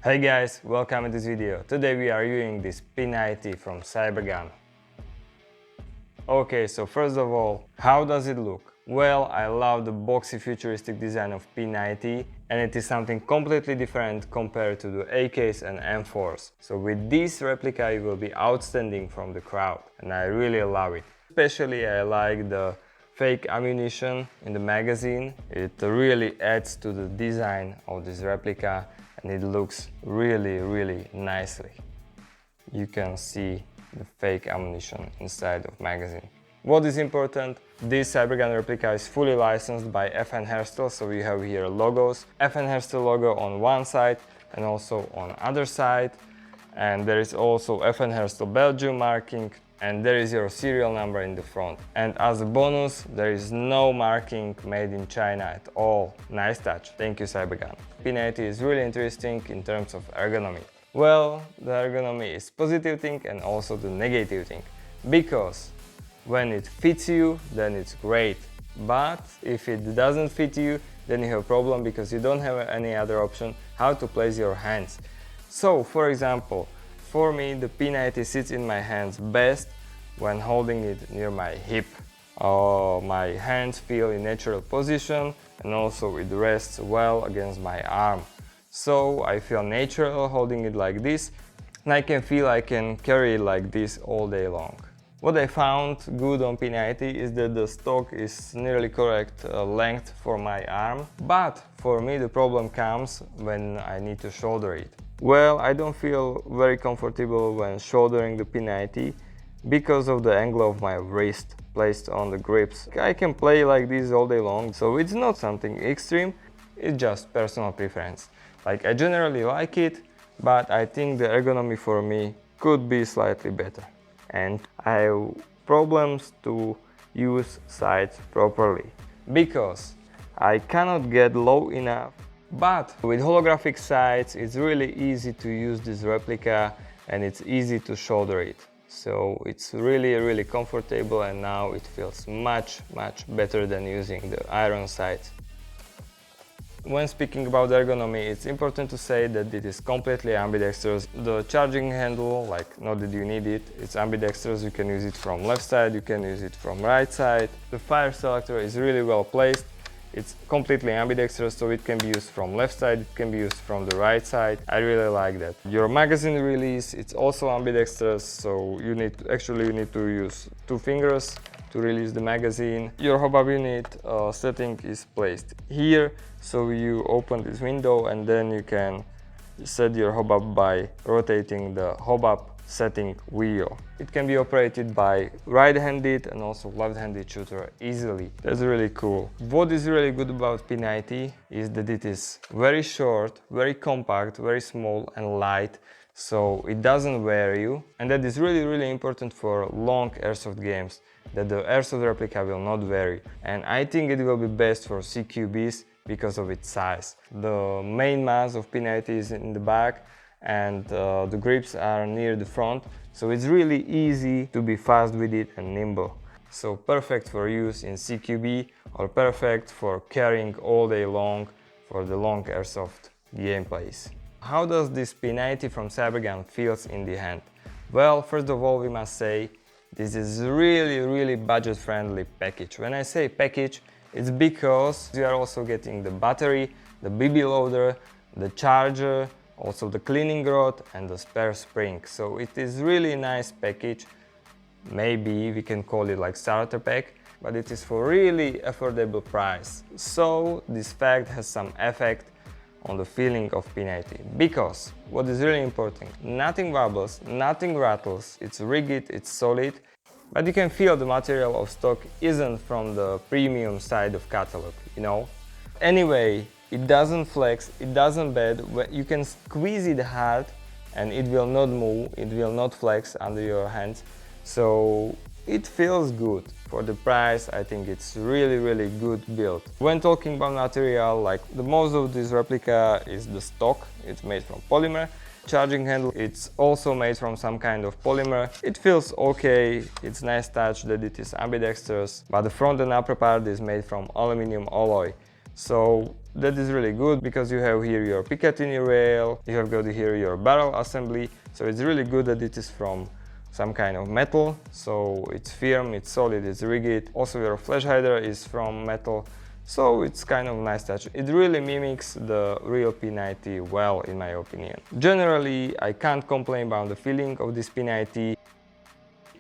Hey guys, welcome to this video. Today we are using this P90 from Cybergun. Okay, so first of all, how does it look? Well, I love the boxy futuristic design of P90 and it is something completely different compared to the AKs and M4s. So with this replica it will be outstanding from the crowd and I really love it. Especially I like the fake ammunition in the magazine. It really adds to the design of this replica and it looks really nicely. You can see the fake ammunition inside of magazine. What is important, this Cybergun replica is fully licensed by FN Herstal, so we have here logos. FN Herstal logo on one side and also on other side. And there is also FN Herstal Belgium marking and there is your serial number in the front. And as a bonus, there is no marking made in China at all. Nice touch, thank you Cybergun. P90 is really interesting in terms of ergonomy. Well, the ergonomy is positive thing and also the negative thing. Because when it fits you, then it's great. But if it doesn't fit you, then you have a problem because you don't have any other option how to place your hands. So, for example, for me the P90 sits in my hands best when holding it near my hip. My hands feel in natural position and also it rests well against my arm. So I feel natural holding it like this and I can feel I can carry it like this all day long. What I found good on P90 is that the stock is nearly correct length for my arm, but for me the problem comes when I need to shoulder it. Well, I don't feel very comfortable when shouldering the P90 because of the angle of my wrist placed on the grips. I can play like this all day long, so it's not something extreme, it's just personal preference. Like I generally like it, but I think the ergonomy for me could be slightly better. And I have problems to use sides properly because I cannot get low enough. But with holographic sides it's really easy to use this replica and it's easy to shoulder it. So it's really comfortable and now it feels much better than using the iron sides. When speaking about ergonomy, it's important to say that it is completely ambidextrous. The charging handle, like not that you need it, it's ambidextrous, you can use it from left side, you can use it from right side. The fire selector is really well placed. It's completely ambidextrous, so it can be used from left side, it can be used from the right side. I really like that. Your magazine release, it's also ambidextrous, so you need to use two fingers to release the magazine. Your hobab unit setting is placed here, so you open this window and then you can set your hobab by rotating the hobab setting wheel. It can be operated by right-handed and also left-handed shooter easily. That's really cool. What is really good about P90 is that it is very short, very compact, very small and light, so it doesn't wear you, and that is really important for long airsoft games, that the airsoft replica will not wear you. And I think it will be best for CQBs because of its size. The main mass of P90 is in the back and the grips are near the front, so it's really easy to be fast with it and nimble. So perfect for use in CQB or perfect for carrying all day long for the long airsoft gameplays. How does this P90 from Cybergun feels in the hand? Well, first of all we must say this is really budget friendly package. When I say package, it's because you are also getting the battery, the BB loader, the charger, also the cleaning rod and the spare spring. So it is really nice package. Maybe we can call it like starter pack, but it is for really affordable price. So this fact has some effect on the feeling of P90. Because what is really important, nothing wobbles, nothing rattles, it's rigid, it's solid. But you can feel the material of stock isn't from the premium side of catalog, you know. Anyway, it doesn't flex, it doesn't bend, you can squeeze it hard and it will not move, it will not flex under your hands. So it feels good. For the price, I think it's really good build. When talking about material, like the most of this replica is the stock, it's made from polymer. Charging handle, it's also made from some kind of polymer. It feels okay, it's nice touch that it is ambidextrous, but the front and upper part is made from aluminum alloy. So that is really good because you have here your Picatinny rail, you have got here your barrel assembly, so it's really good that it is from some kind of metal, so it's firm, it's solid, it's rigid. Also your flash hider is from metal, so it's kind of nice touch. It really mimics the real P90 well, in my opinion. Generally, I can't complain about the feeling of this P90.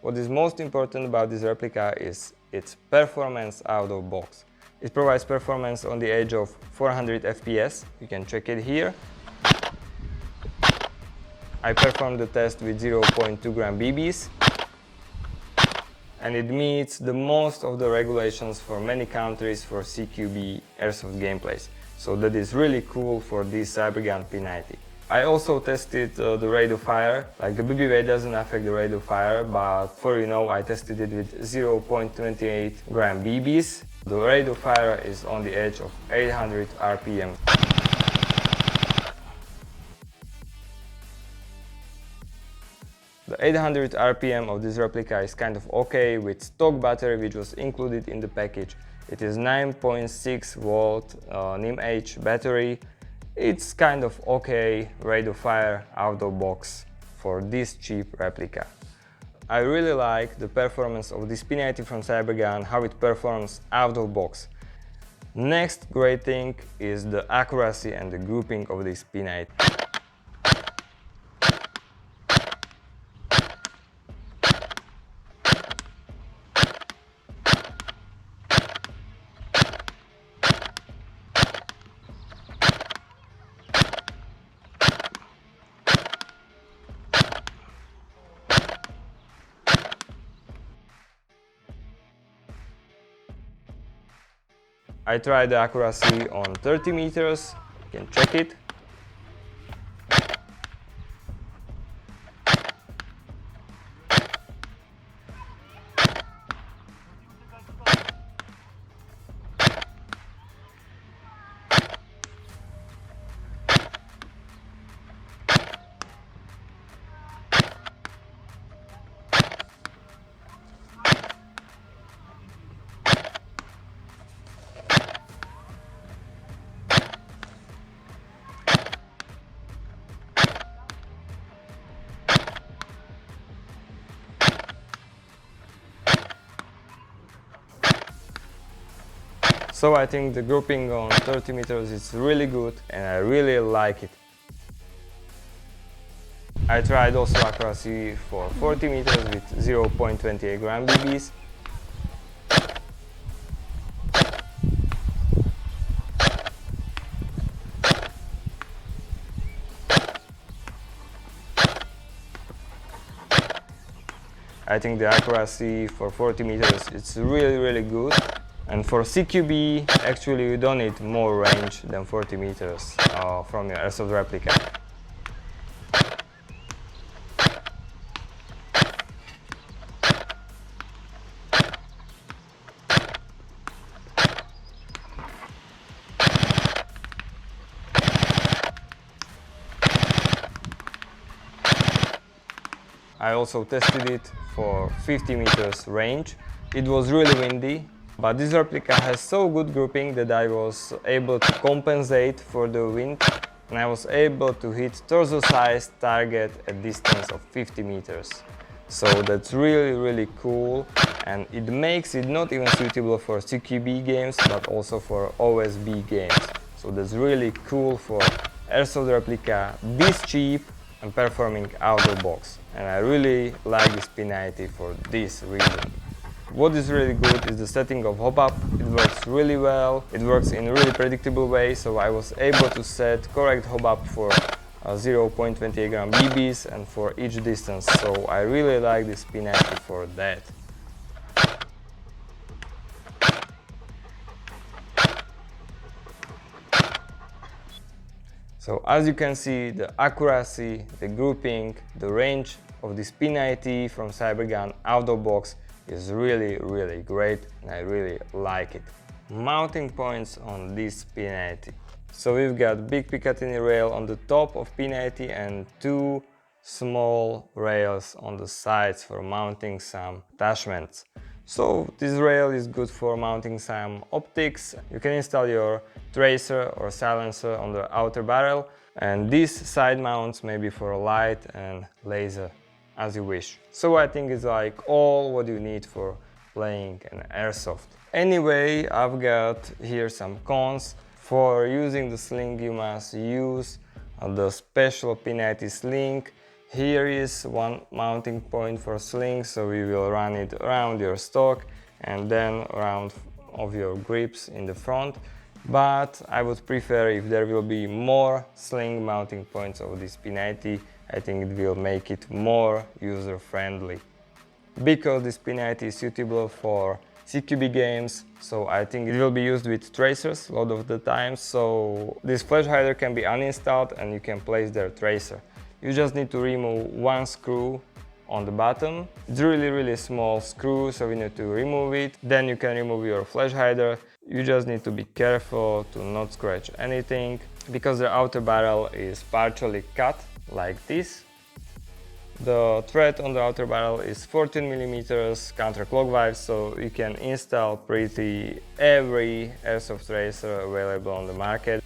What is most important about this replica is its performance out of box. It provides performance on the edge of 400 FPS, you can check it here. I performed the test with 0.2 gram BBs, and it meets the most of the regulations for many countries for CQB airsoft gameplays. So that is really cool for this Cybergun P90. I also tested the rate of fire. Like, the BB weight doesn't affect the rate of fire, but for I tested it with 0.28 gram BBs. The rate of fire is on the edge of 800 RPM. The 800 RPM of this replica is kind of okay with stock battery which was included in the package. It is 9.6 volt NIM-H battery. It's kind of okay rate of fire out of box for this cheap replica. I really like the performance of this P90 from Cybergun, how it performs out of box. Next great thing is the accuracy and the grouping of this P90. I tried the accuracy on 30 meters, you can check it. So I think the grouping on 30 meters is really good and I really like it. I tried also accuracy for 40 meters with 0.28 gram BBs. I think the accuracy for 40 meters is really good. And for CQB, actually you don't need more range than 40 meters from your airsoft replica. I also tested it for 50 meters range. It was really windy, but this replica has so good grouping that I was able to compensate for the wind and I was able to hit torso-sized target at distance of 50 meters. So that's really cool, and it makes it not even suitable for CQB games but also for OSB games. So that's really cool for airsoft replica, this cheap and performing out of box. And I really like this P90 for this reason. What is really good is the setting of hop-up. It works really well, it works in a really predictable way, so I was able to set correct hop-up for 0.28 gram BBs and for each distance, so I really like this P90 for that. So as you can see, the accuracy, the grouping, the range of this P90 from Cybergun out of box is really great and I really like it. Mounting points on this P90. So we've got big Picatinny rail on the top of P90 and two small rails on the sides for mounting some attachments. So this rail is good for mounting some optics. You can install your tracer or silencer on the outer barrel, and these side mounts maybe for light and laser, as you wish. So I think it's like all what you need for playing an airsoft. Anyway, I've got here some cons. For using the sling you must use the special P90 sling. Here is one mounting point for sling, so we will run it around your stock and then around of your grips in the front. But I would prefer if there will be more sling mounting points of this P90. I think it will make it more user-friendly. Because this P90 is suitable for CQB games, so I think it will be used with tracers a lot of the time. So this flash hider can be uninstalled and you can place their tracer. You just need to remove one screw on the bottom. It's really small screw, so we need to remove it. Then you can remove your flash hider. You just need to be careful to not scratch anything, because the outer barrel is partially cut like this. The thread on the outer barrel is 14 mm counterclockwise, so you can install pretty every airsoft tracer available on the market.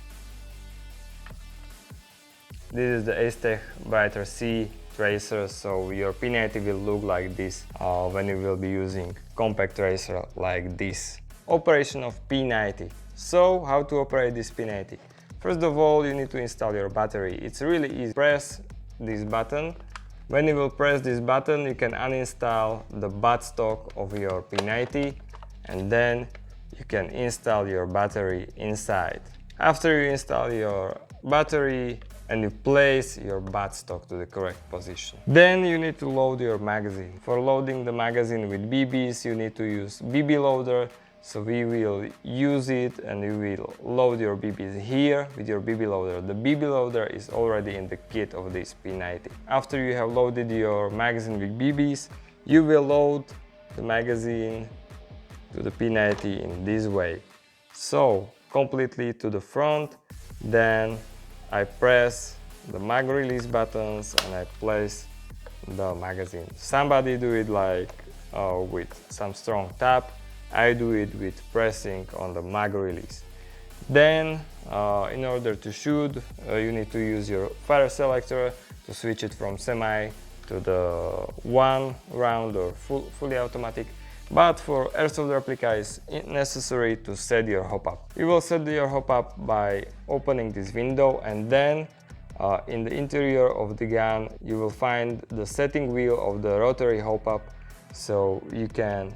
This is the Aztec Brighter C tracer, so your P90 will look like this when you will be using compact tracer like this. Operation of P90. So how to operate this P90? First of all, you need to install your battery. It's really easy. Press this button. When you will press this button, you can uninstall the buttstock of your P90, and then you can install your battery inside. After you install your battery and you place your buttstock to the correct position, then you need to load your magazine. For loading the magazine with BBs, you need to use BB loader. So we will use it and you will load your BBs here with your BB loader. The BB loader is already in the kit of this P90. After you have loaded your magazine with BBs, you will load the magazine to the P90 in this way. So completely to the front, then I press the mag release buttons and I place the magazine. Somebody do it like with some strong tap. I do it with pressing on the mag release. Then, in order to shoot, you need to use your fire selector to switch it from semi to the one round or fully automatic. But for airsoft replica, it's necessary to set your hop-up. You will set your hop-up by opening this window, and then in the interior of the gun you will find the setting wheel of the rotary hop-up, so you can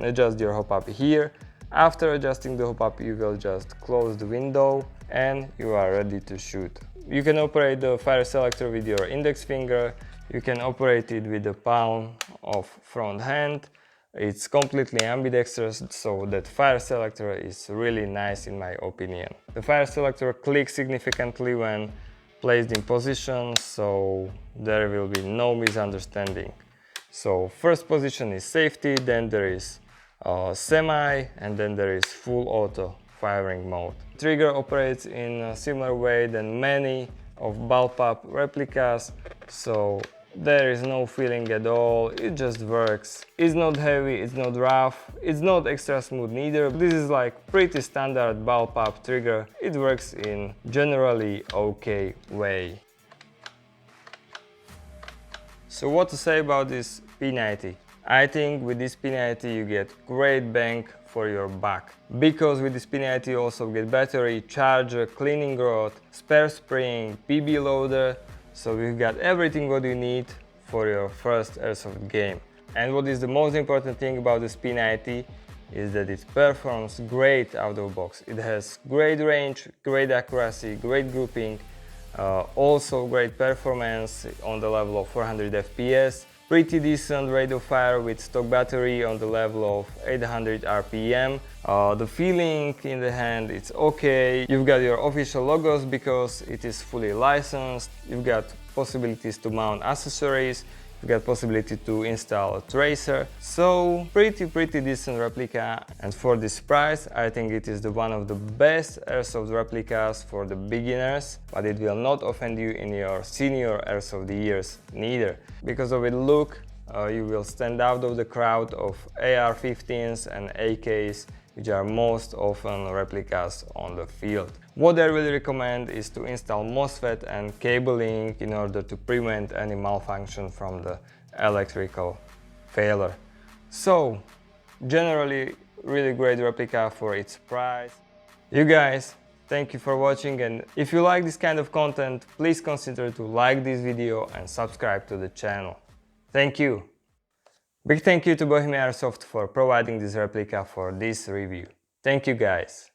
adjust your hop-up here. After adjusting the hop-up, you will just close the window and you are ready to shoot. You can operate the fire selector with your index finger. You can operate it with the palm of front hand. It's completely ambidextrous, so that fire selector is really nice in my opinion. The fire selector clicks significantly when placed in position, so there will be no misunderstanding. So first position is safety, then there is semi, and then there is full auto firing mode. Trigger operates in a similar way than many of bullpup replicas, so there is no feeling at all, it just works. It's not heavy, it's not rough, it's not extra smooth neither. This is like pretty standard bullpup trigger. It works in generally okay way. So what to say about this P90? I think with this P90 you get great bang for your buck. Because with this P90 you also get battery, charger, cleaning rod, spare spring, BB loader. So you've got everything what you need for your first airsoft game. And what is the most important thing about this P90 is that it performs great out of box. It has great range, great accuracy, great grouping, also great performance on the level of 400 FPS, pretty decent rate of fire with stock battery on the level of 800 RPM. The feeling in the hand, it's okay. You've got your official logos because it is fully licensed. You've got possibilities to mount accessories. You've got possibility to install a tracer. So pretty decent replica, and for this price I think it is one of the best airsoft replicas for the beginners, but it will not offend you in your senior airsoft years neither. Because of its look, you will stand out of the crowd of AR-15s and AKs, which are most often replicas on the field. What I really recommend is to install MOSFET and cabling in order to prevent any malfunction from the electrical failure. So, generally really great replica for its price. You guys, thank you for watching, and if you like this kind of content, please consider to like this video and subscribe to the channel. Thank you! Big thank you to Bohemia AIRSOFT for providing this replica for this review. Thank you guys!